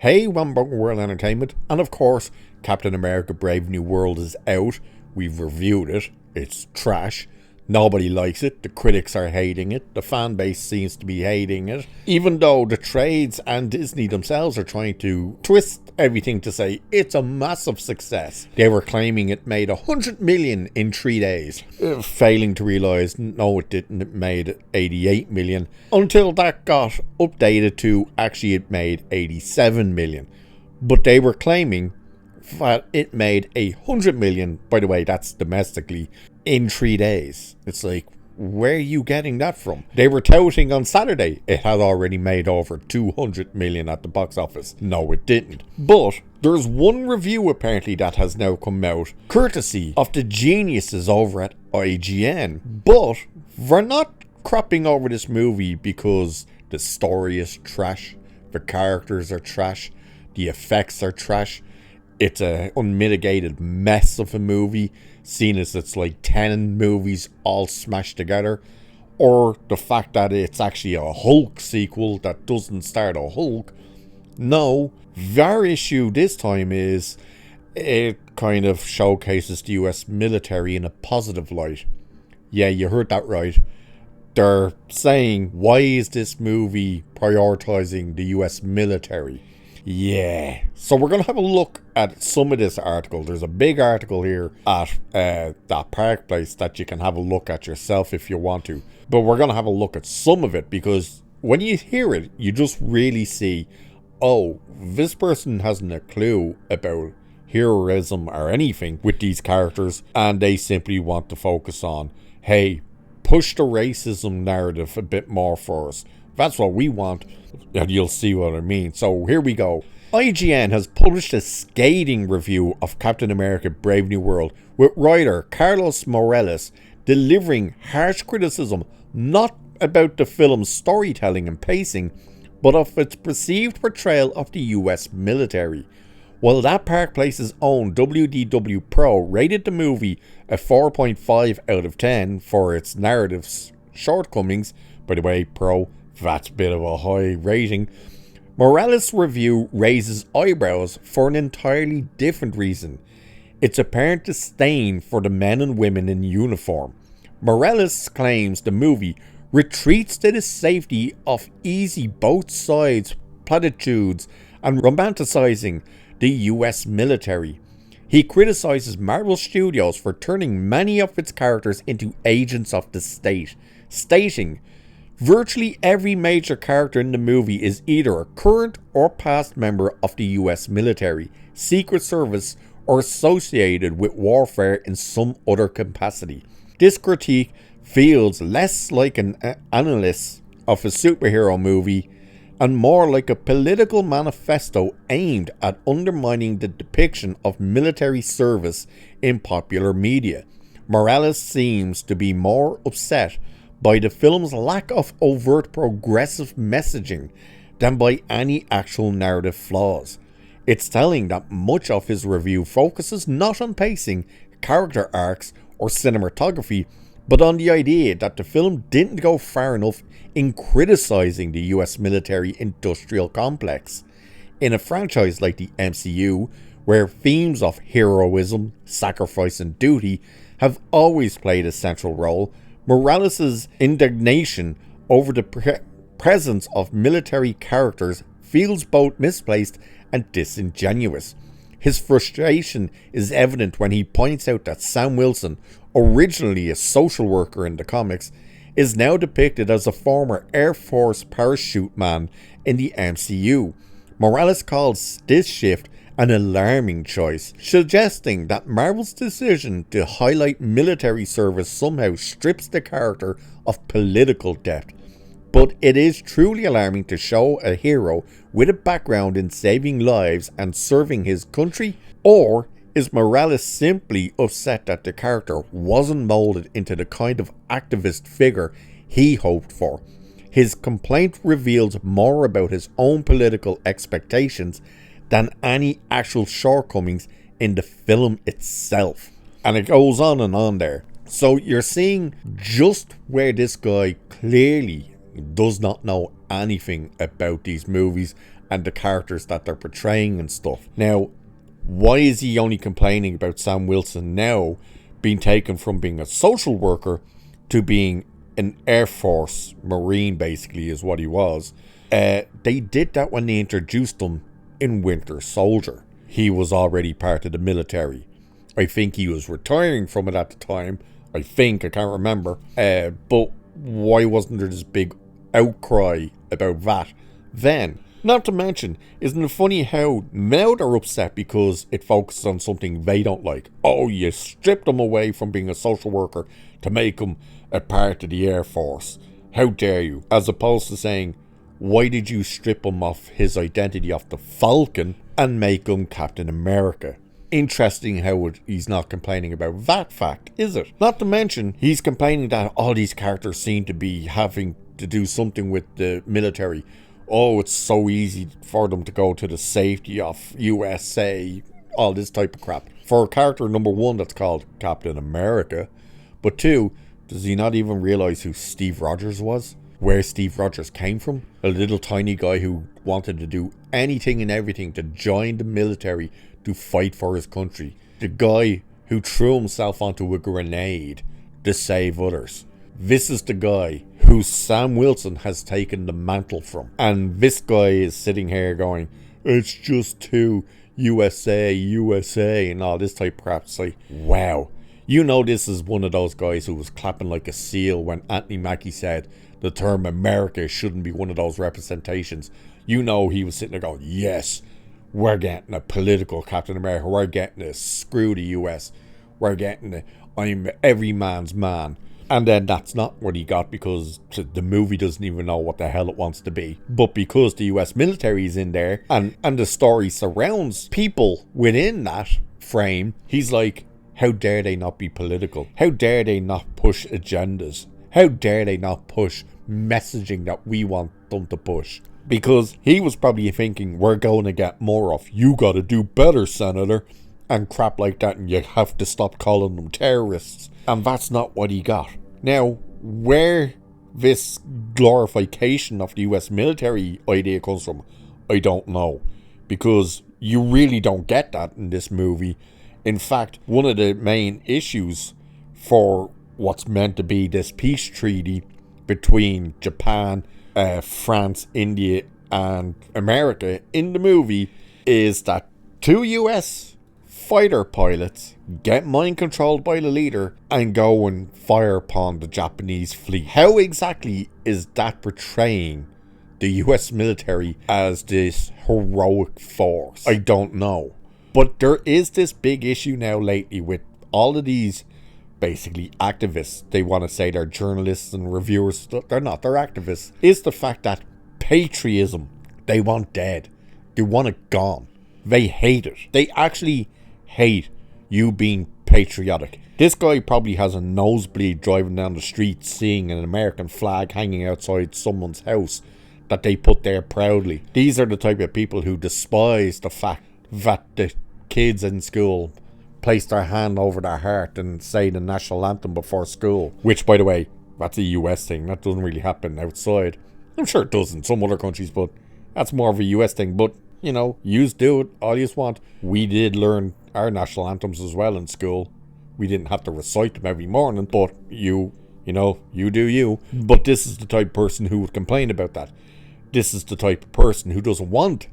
Hey, One Broken World Entertainment, and of course, Captain America Brave New World is out. We've reviewed it. It's trash. Nobody likes it. The critics are hating it. The fan base seems to be hating it. Even though the trades and Disney themselves are trying to twist everything to say it's a massive success. They were claiming it made 100 million in 3 days. Failing to realise, no it didn't. It made 88 million. Until that got updated to actually it made 87 million. But they were claiming that it made 100 million, by the way, that's domestically, in 3 days. It's like, where are you getting that from? They were touting on Saturday it had already made over 200 million at the box office. No, it didn't. But there's one review apparently that has now come out, courtesy of the geniuses over at IGN. But we're not crapping over this movie because the story is trash, the characters are trash, the effects are trash. It's an unmitigated mess of a movie, seen as it's like 10 movies all smashed together. Or the fact that it's actually a Hulk sequel that doesn't start a Hulk. No, our issue this time is it kind of showcases the US military in a positive light. Yeah, you heard that right. They're saying, why is this movie prioritizing the US military? Yeah, so we're going to have a look at some of this article. There's a big article here at that Park Place that you can have a look at yourself if you want to. But we're going to have a look at some of it because when you hear it, you just really see, oh, this person hasn't a clue about heroism or anything with these characters, and they simply want to focus on, hey, push the racism narrative a bit more for us. That's what we want, and you'll see what I mean. So here we go. IGN has published a scathing review of Captain America Brave New World, with writer Carlos Morales delivering harsh criticism not about the film's storytelling and pacing, but of its perceived portrayal of the US military. While that Park Place's own WDW Pro rated the movie a 4.5 out of 10 for its narrative's shortcomings, by the way, Pro, that's a bit of a high rating, Morales' review raises eyebrows for an entirely different reason. Its apparent disdain for the men and women in uniform. Morales claims the movie retreats to the safety of easy both sides platitudes and romanticizing the US military. He criticizes Marvel Studios for turning many of its characters into agents of the state, stating, virtually every major character in the movie is either a current or past member of the US military, Secret Service, or associated with warfare in some other capacity. This critique feels less like an analysis of a superhero movie and more like a political manifesto aimed at undermining the depiction of military service in popular media. Morales seems to be more upset by the film's lack of overt progressive messaging than by any actual narrative flaws. It's telling that much of his review focuses not on pacing, character arcs, or cinematography, but on the idea that the film didn't go far enough in criticizing the US military industrial complex. In a franchise like the MCU, where themes of heroism, sacrifice, and duty have always played a central role, Morales' indignation over the presence of military characters feels both misplaced and disingenuous. His frustration is evident when he points out that Sam Wilson, originally a social worker in the comics, is now depicted as a former Air Force parachute man in the MCU. Morales calls this shift an alarming choice, suggesting that Marvel's decision to highlight military service somehow strips the character of political depth. But it is truly alarming to show a hero with a background in saving lives and serving his country, or is Morales simply upset that the character wasn't molded into the kind of activist figure he hoped for? His complaint reveals more about his own political expectations than any actual shortcomings in the film itself. And it goes on and on there. So you're seeing just where this guy clearly does not know anything about these movies and the characters that they're portraying and stuff. Now, why is he only complaining about Sam Wilson now being taken from being a social worker to being an Air Force Marine, basically, is what he was? They did that when they introduced him in Winter Soldier. He was already part of the military. I think he was retiring from it at the time. I can't remember. But why wasn't there this big outcry about that then? Not to mention, isn't it funny how now they're upset because it focuses on something they don't like? Oh, you stripped him away from being a social worker to make him a part of the Air Force. How dare you? As opposed to saying, why did you strip him of his identity of the Falcon and make him Captain America? Interesting how he's not complaining about that fact, is it? Not to mention, he's complaining that all these characters seem to be having to do something with the military. Oh, it's so easy for them to go to the safety of USA, all this type of crap. For a character number one that's called Captain America, but two, does he not even realize who Steve Rogers was? Where Steve Rogers came from? A little tiny guy who wanted to do anything and everything to join the military to fight for his country. The guy who threw himself onto a grenade to save others. This is the guy who Sam Wilson has taken the mantle from. And this guy is sitting here going, it's just too USA, and all this type of crap. It's like, wow. You know this is one of those guys who was clapping like a seal when Anthony Mackie said the term America shouldn't be one of those representations. You know he was sitting there going, yes, we're getting a political Captain America. We're getting a screw the US. We're getting a I'm every man's man. And then that's not what he got because the movie doesn't even know what the hell it wants to be. But because the US military is in there and the story surrounds people within that frame, he's like, how dare they not be political? How dare they not push agendas? How dare they not push messaging that we want them to push? Because he was probably thinking, we're going to get more of, you got to do better, Senator, and crap like that, and you have to stop calling them terrorists. And that's not what he got. Now, where this glorification of the US military idea comes from, I don't know. Because you really don't get that in this movie. In fact, one of the main issues for what's meant to be this peace treaty between Japan, France, India, and America in the movie is that two US fighter pilots get mind controlled by the leader and go and fire upon the Japanese fleet. How exactly is that portraying the US military as this heroic force? I don't know. But there is this big issue now lately with all of these basically activists. They want to say they're journalists and reviewers. They're not, they're activists. Is the fact that patriotism, they want dead. They want it gone. They hate it. They actually hate you being patriotic. This guy probably has a nosebleed driving down the street seeing an American flag hanging outside someone's house that they put there proudly. These are the type of people who despise the fact that the kids in school place their hand over their heart and say the national anthem before school. Which, by the way, that's a US thing. That doesn't really happen outside. I'm sure it does in some other countries, but that's more of a US thing. But, you know, yous do it all yous want. We did learn our national anthems as well in school. We didn't have to recite them every morning, but you know, you do you. But this is the type of person who would complain about that. This is the type of person who doesn't want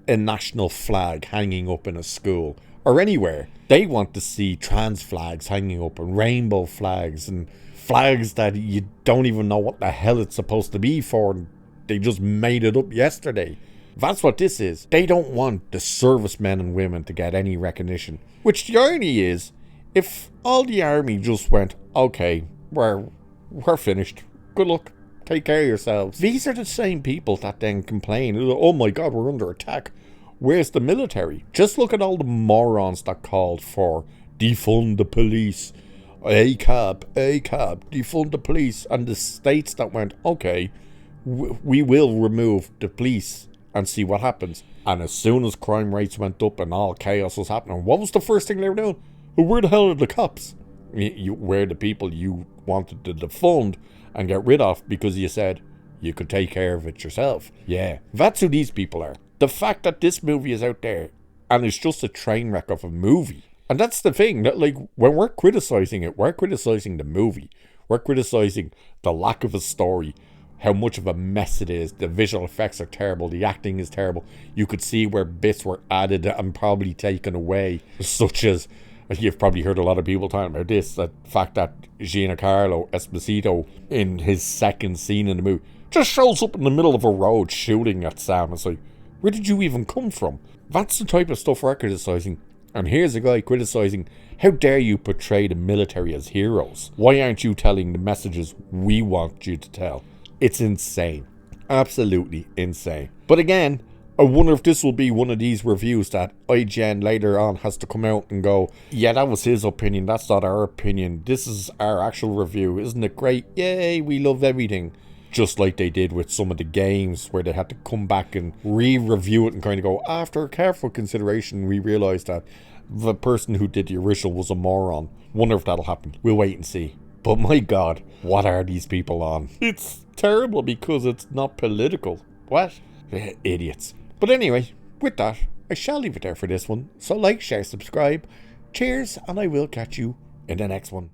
a national flag hanging up in a school or anywhere. They want to see trans flags hanging up and rainbow flags and flags that you don't even know what the hell it's supposed to be for, and they just made it up yesterday. That's what this is. They don't want the servicemen and women to get any recognition. Which the irony is, if all the army just went, okay, we're finished, good luck, take care of yourselves. These are the same people that then complain, oh my god, we're under attack. Where's the military? Just look at all the morons that called for defund the police. ACAB, defund the police. And the states that went, okay, we will remove the police and see what happens. And as soon as crime rates went up and all chaos was happening, what was the first thing they were doing? Where the hell are the cops? Where the people you wanted to defund and get rid of because you said you could take care of it yourself. Yeah, that's who these people are. The fact that this movie is out there and it's just a train wreck of a movie. And that's the thing, that like when we're criticizing it, we're criticizing the movie. We're criticizing the lack of a story, how much of a mess it is. The visual effects are terrible, the acting is terrible. You could see where bits were added and probably taken away, such as, you've probably heard a lot of people talking about this, the fact that Giancarlo Esposito, in his second scene in the movie, just shows up in the middle of a road shooting at Sam. It's like, where did you even come from? That's the type of stuff we're criticizing. And here's a guy criticizing, how dare you portray the military as heroes? Why aren't you telling the messages we want you to tell? It's insane. Absolutely insane. But again, I wonder if this will be one of these reviews that IGN later on has to come out and go, yeah, that was his opinion, that's not our opinion, this is our actual review, isn't it great? Yay, we love everything. Just like they did with some of the games where they had to come back and re-review it and kind of go, after careful consideration, we realised that the person who did the original was a moron. Wonder if that'll happen. We'll wait and see. But my God, what are these people on? It's terrible because it's not political. What? Idiots. But anyway, with that, I shall leave it there for this one. So like, share, subscribe. Cheers, and I will catch you in the next one.